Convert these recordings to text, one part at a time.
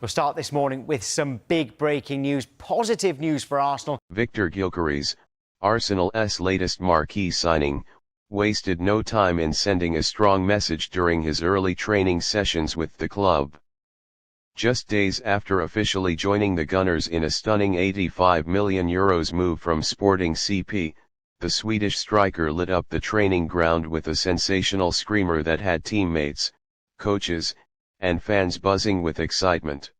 We'll start this morning with some big breaking news, positive news for Arsenal. Viktor Gyökeres, Arsenal's latest marquee signing, wasted no time in sending a strong message during his early training sessions with the club. Just days after officially joining the Gunners in a stunning €85 million move from Sporting CP, the Swedish striker lit up the training ground with a sensational screamer that had teammates, coaches, and fans buzzing with excitement.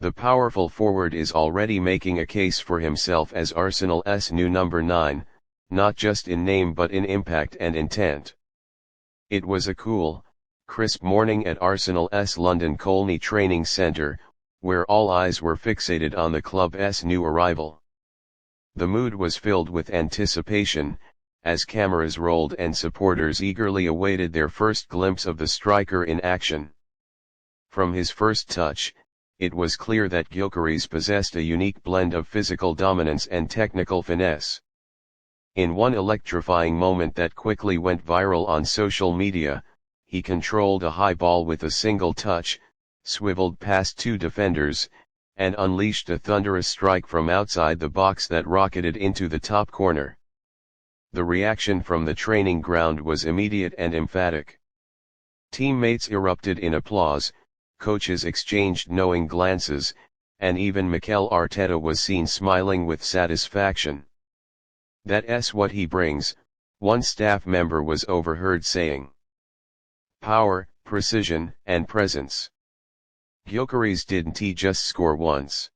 The powerful forward is already making a case for himself as Arsenal's new number 9, not just in name but in impact and intent. It was a cool, crisp morning at Arsenal's London Colney Training Centre, where all eyes were fixated on the club's new arrival. The mood was filled with anticipation, as cameras rolled and supporters eagerly awaited their first glimpse of the striker in action. From his first touch, it was clear that Gyökeres possessed a unique blend of physical dominance and technical finesse. In one electrifying moment that quickly went viral on social media, he controlled a high ball with a single touch, swiveled past two defenders, and unleashed a thunderous strike from outside the box that rocketed into the top corner. The reaction from the training ground was immediate and emphatic. Teammates erupted in applause, coaches exchanged knowing glances, and even Mikel Arteta was seen smiling with satisfaction. "That's what he brings," one staff member was overheard saying. "Power, precision, and presence." Gyökeres didn't just score once.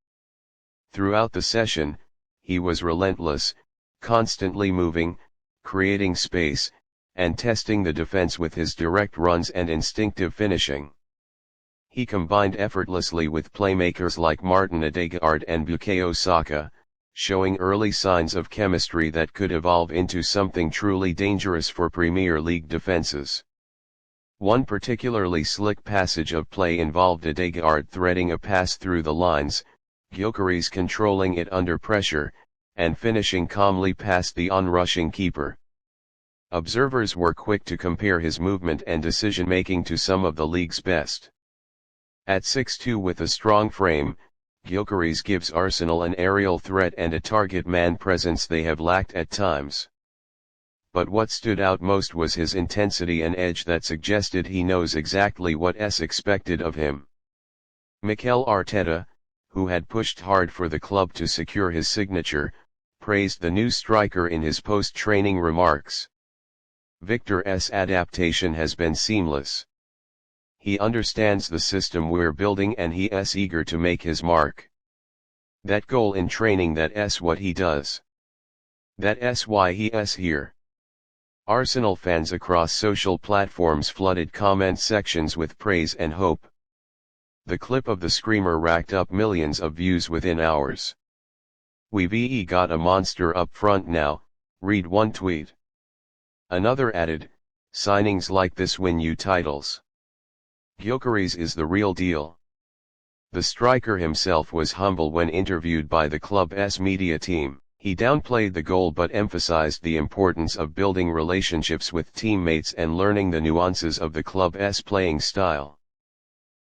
Throughout the session, he was relentless, constantly moving, creating space, and testing the defense with his direct runs and instinctive finishing. He combined effortlessly with playmakers like Ødegaard and Mikel Saka, showing early signs of chemistry that could evolve into something truly dangerous for Premier League defenses. One particularly slick passage of play involved Ødegaard threading a pass through the lines, Gyökeres controlling it under pressure, and finishing calmly past the onrushing keeper. Observers were quick to compare his movement and decision-making to some of the league's best. At 6'2" with a strong frame, Gyökeres gives Arsenal an aerial threat and a target man presence they have lacked at times. But what stood out most was his intensity and edge that suggested he knows exactly what's expected of him. Mikel Arteta, who had pushed hard for the club to secure his signature, praised the new striker in his post-training remarks. Viktor's adaptation has been seamless. He understands the system we're building and he's eager to make his mark. That goal in training, that's what he does. That's why he's here. Arsenal fans across social platforms flooded comment sections with praise and hope. The clip of the screamer racked up millions of views within hours. "We've got a monster up front now," read one tweet. Another added, "Signings like this win you titles. Gyökeres is the real deal." The striker himself was humble when interviewed by the club's media team. He downplayed the goal but emphasized the importance of building relationships with teammates and learning the nuances of the club's playing style.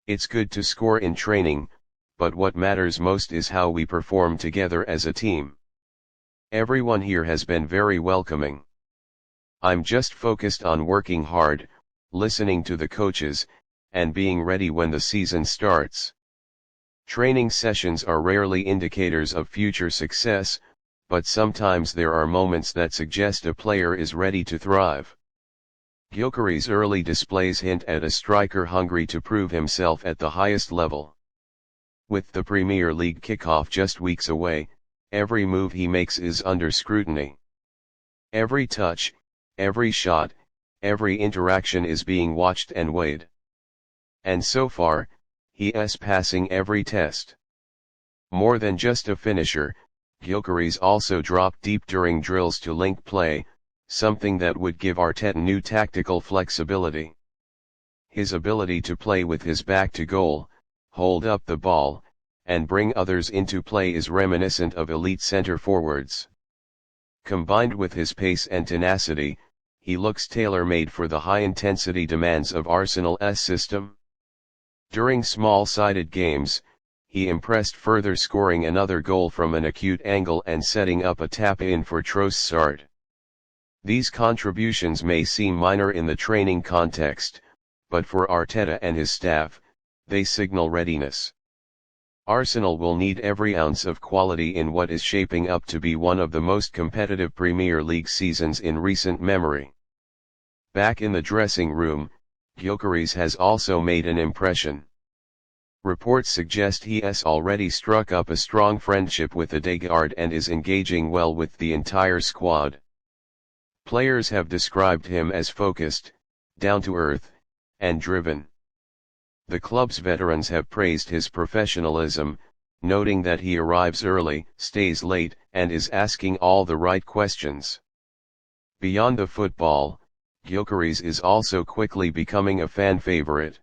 "It's good to score in training, but what matters most is how we perform together as a team. Everyone here has been very welcoming. I'm just focused on working hard, listening to the coaches, and being ready when the season starts." Training sessions are rarely indicators of future success, but sometimes there are moments that suggest a player is ready to thrive. Gyökeres' early displays hint at a striker hungry to prove himself at the highest level. With the Premier League kickoff just weeks away, every move he makes is under scrutiny. Every touch, every shot, every interaction is being watched and weighed. And so far, he's passing every test. More than just a finisher, Gyökeres also dropped deep during drills to link play, something that would give Arteta new tactical flexibility. His ability to play with his back to goal, hold up the ball, and bring others into play is reminiscent of elite centre forwards. Combined with his pace and tenacity, he looks tailor-made for the high-intensity demands of Arsenal's system. During small-sided games, he impressed further, scoring another goal from an acute angle and setting up a tap-in for Trossard. These contributions may seem minor in the training context, but for Arteta and his staff, they signal readiness. Arsenal will need every ounce of quality in what is shaping up to be one of the most competitive Premier League seasons in recent memory. Back in the dressing room, Gyökeres has also made an impression. Reports suggest he has already struck up a strong friendship with Ødegaard and is engaging well with the entire squad. Players have described him as focused, down-to-earth, and driven. The club's veterans have praised his professionalism, noting that he arrives early, stays late, and is asking all the right questions. Beyond the football, Gyökeres is also quickly becoming a fan favorite.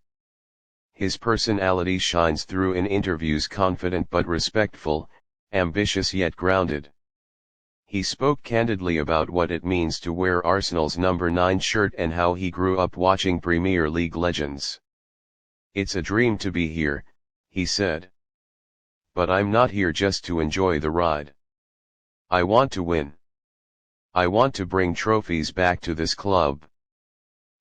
His personality shines through in interviews, confident but respectful, ambitious yet grounded. He spoke candidly about what it means to wear Arsenal's number 9 shirt and how he grew up watching Premier League legends. "It's a dream to be here," he said. "But I'm not here just to enjoy the ride. I want to win. I want to bring trophies back to this club."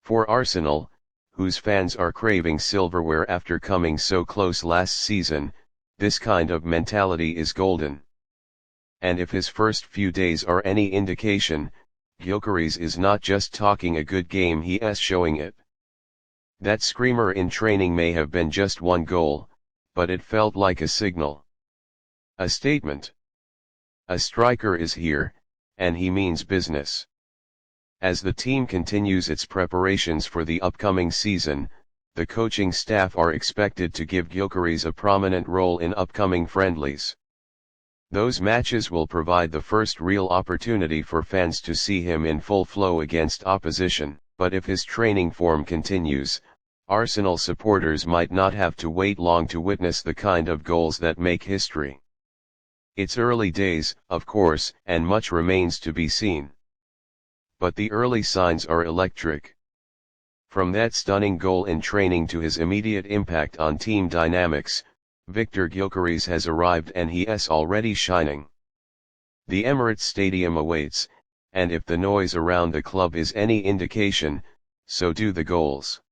For Arsenal, whose fans are craving silverware after coming so close last season, this kind of mentality is golden. And if his first few days are any indication, Gyökeres is not just talking a good game, he is showing it. That screamer in training may have been just one goal, but it felt like a signal. A statement. A striker is here, and he means business. As the team continues its preparations for the upcoming season, the coaching staff are expected to give Gyökeres a prominent role in upcoming friendlies. Those matches will provide the first real opportunity for fans to see him in full flow against opposition, but if his training form continues, Arsenal supporters might not have to wait long to witness the kind of goals that make history. It's early days, of course, and much remains to be seen. But the early signs are electric. From that stunning goal in training to his immediate impact on team dynamics, Victor Gyökeres has arrived and he is already shining. The Emirates Stadium awaits, and if the noise around the club is any indication, so do the goals.